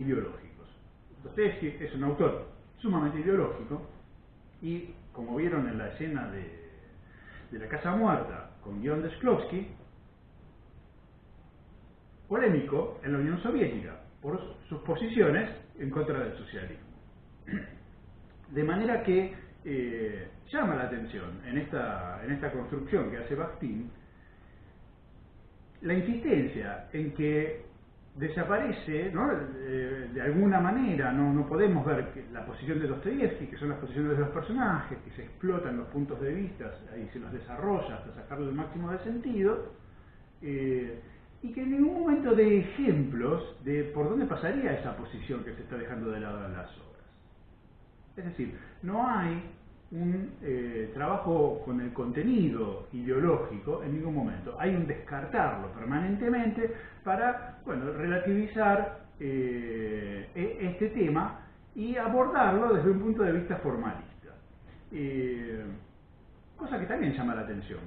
ideológicos. Dostoyevsky es un autor sumamente ideológico y, como vieron en la escena de la Casa Muerta con guión de Shklovsky, polémico en la Unión Soviética por sus posiciones en contra del socialismo. De manera que llama la atención en esta construcción que hace Bakhtin la insistencia en que desaparece, ¿no? De alguna manera no podemos ver la posición de Dostoyevsky, que son las posiciones de los personajes, que se explotan los puntos de vista y se los desarrolla hasta sacarle el máximo de sentido, y que en ningún momento dé ejemplos de por dónde pasaría esa posición que se está dejando de lado en las obras. Es decir, no hay un trabajo con el contenido ideológico en ningún momento. Hay un descartarlo permanentemente para, bueno, relativizar este tema y abordarlo desde un punto de vista formalista. Cosa que también llama la atención.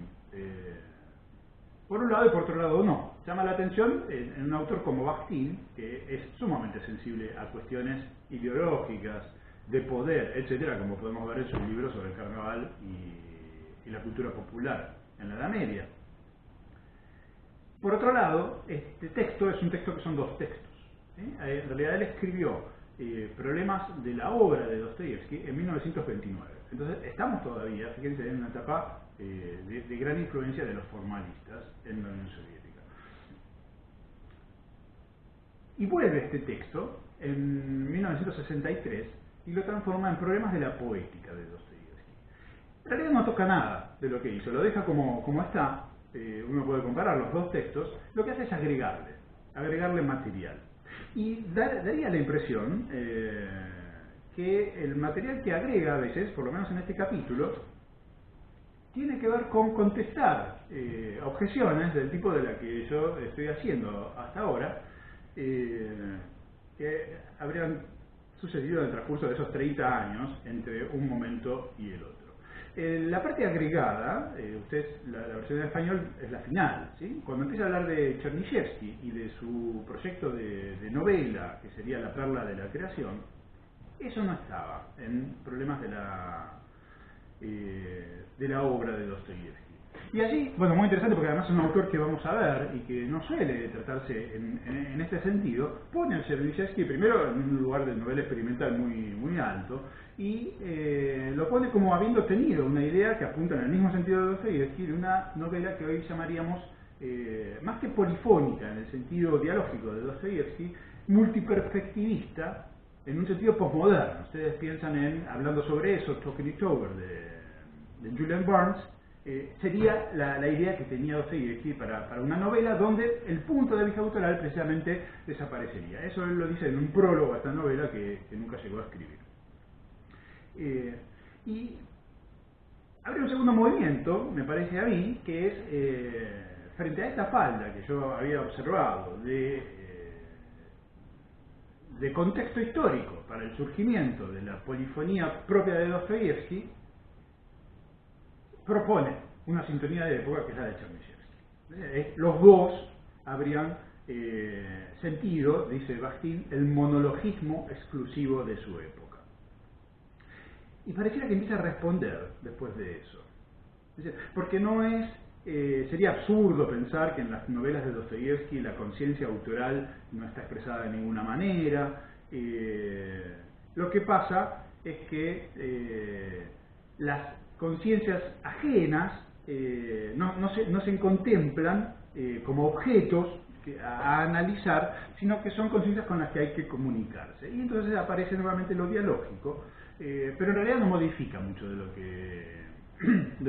Por un lado y por otro lado no. Llama la atención en un autor como Bakhtin, que es sumamente sensible a cuestiones ideológicas, de poder, etcétera, como podemos ver en sus libros sobre el carnaval y la cultura popular en la Edad Media. Por otro lado, este texto es un texto que son dos textos. En realidad él escribió Problemas de la obra de Dostoyevsky en 1929. Entonces estamos todavía, fíjense, en una etapa de gran influencia de los formalistas en la Unión Soviética. Y vuelve este texto en 1963 y lo transforma en Problemas de la poética de Dostoyevsky. En realidad no toca nada de lo que hizo, lo deja como está. Uno puede comparar los dos textos. Lo que hace es agregarle material. Y daría la impresión que el material que agrega a veces, por lo menos en este capítulo, tiene que ver con contestar objeciones del tipo de la que yo estoy haciendo hasta ahora, que habrían sucedido en el transcurso de esos 30 años entre un momento y el otro. La parte agregada, la versión en español es la final, ¿sí? Cuando empieza a hablar de Chernyshevsky y de su proyecto de novela, que sería La perla de la creación, eso no estaba en Problemas de la obra de Dostoyevsky. Y allí, bueno, muy interesante porque además es un autor que vamos a ver y que no suele tratarse en este sentido, pone a Chernyshevsky primero en un lugar de novela experimental muy alto y lo pone como habiendo tenido una idea que apunta en el mismo sentido de Dostoyevsky, de una novela que hoy llamaríamos más que polifónica en el sentido dialógico de Dostoyevsky, multiperspectivista en un sentido posmoderno. Ustedes piensan en, hablando sobre eso, Talking It Over de Julian Barnes, sería la idea que tenía Dostoyevsky para una novela donde el punto de vista autoral precisamente desaparecería. Eso él lo dice en un prólogo a esta novela que nunca llegó a escribir. Y habría un segundo movimiento, me parece a mí, que es frente a esta falda que yo había observado de contexto histórico para el surgimiento de la polifonía propia de Dostoyevsky, propone una sintonía de época que es la de Chernyshevsky. Los dos habrían sentido, dice Bakhtin, el monologismo exclusivo de su época. Y pareciera que empieza a responder después de eso. Porque no es... sería absurdo pensar que en las novelas de Dostoyevsky la conciencia autoral no está expresada de ninguna manera. Lo que pasa es que las conciencias ajenas no se contemplan como objetos a analizar, sino que son conciencias con las que hay que comunicarse. Y entonces aparece nuevamente lo dialógico, pero en realidad no modifica mucho de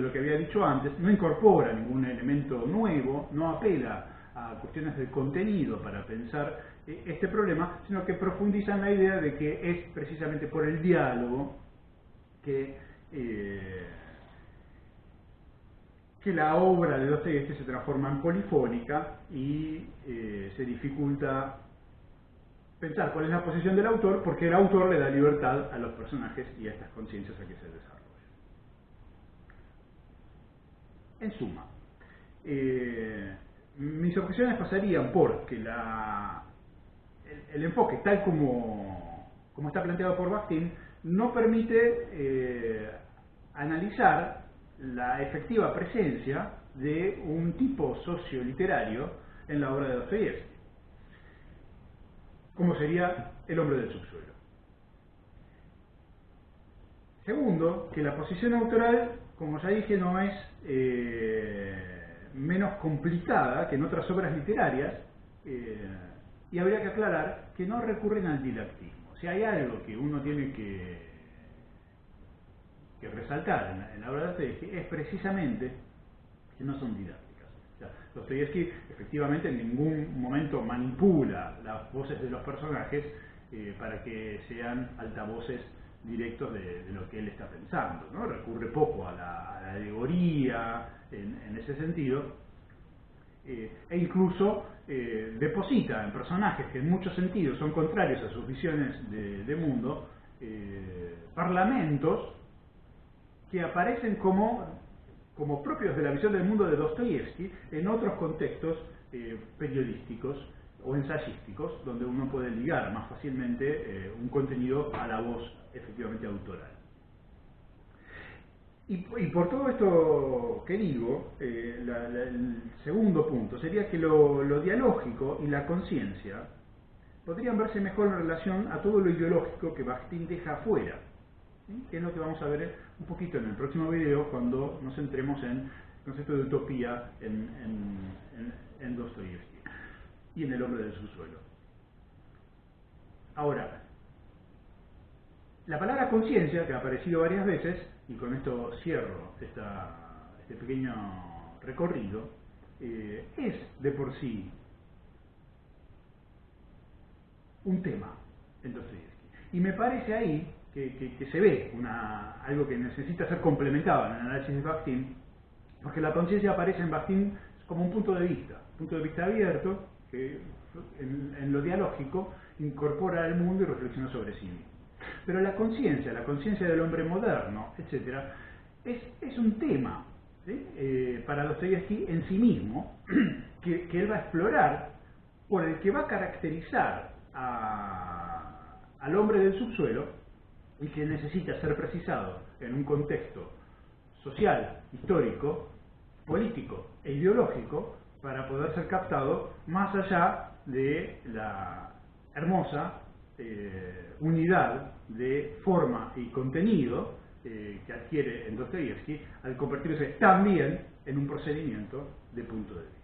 lo que había dicho antes, no incorpora ningún elemento nuevo, no apela a cuestiones de contenido para pensar este problema, sino que profundiza en la idea de que es precisamente por el diálogo que la obra de Dostoyevsky se transforma en polifónica y se dificulta pensar cuál es la posición del autor, porque el autor le da libertad a los personajes y a estas conciencias a que se desarrollen. En suma, mis objeciones pasarían por que el enfoque tal como está planteado por Bakhtin no permite analizar la efectiva presencia de un tipo socioliterario en la obra de Dostoyevsky, como sería El hombre del subsuelo. Segundo, que la posición autoral, como ya dije, no es menos complicada que en otras obras literarias, y habría que aclarar que no recurren al didactismo. Si hay algo que uno tiene que resaltar en la obra de Dostoyevsky, es precisamente que no son didácticas. O sea, Dostoyevsky efectivamente en ningún momento manipula las voces de los personajes para que sean altavoces directos de lo que él está pensando, ¿no? Recurre poco a la alegoría en ese sentido, e incluso deposita en personajes que en muchos sentidos son contrarios a sus visiones de mundo, parlamentos que aparecen como propios de la visión del mundo de Dostoyevsky en otros contextos periodísticos o ensayísticos, donde uno puede ligar más fácilmente un contenido a la voz efectivamente autoral. Y por todo esto que digo, el segundo punto sería que lo dialógico y la conciencia podrían verse mejor en relación a todo lo ideológico que Bakhtin deja afuera, ¿sí? Que es lo que vamos a ver un poquito en el próximo video cuando nos centremos en el concepto de utopía en Dostoyevsky y en El hombre del subsuelo. Ahora, la palabra conciencia, que ha aparecido varias veces, y con esto cierro este pequeño recorrido, es de por sí un tema en Dostoyevsky. Y me parece ahí que se ve algo que necesita ser complementado en el análisis de Bakhtin, porque la conciencia aparece en Bakhtin como un punto de vista abierto, que en lo dialógico incorpora al mundo y reflexiona sobre sí mismo. Pero la conciencia del hombre moderno, etcétera, es un tema, ¿sí? Para Dostoyevsky en sí mismo, que él va a explorar, por el que va a caracterizar al hombre del subsuelo, y que necesita ser precisado en un contexto social, histórico, político e ideológico para poder ser captado más allá de la hermosa unidad de forma y contenido que adquiere en Dostoyevsky al convertirse también en un procedimiento de punto de vista.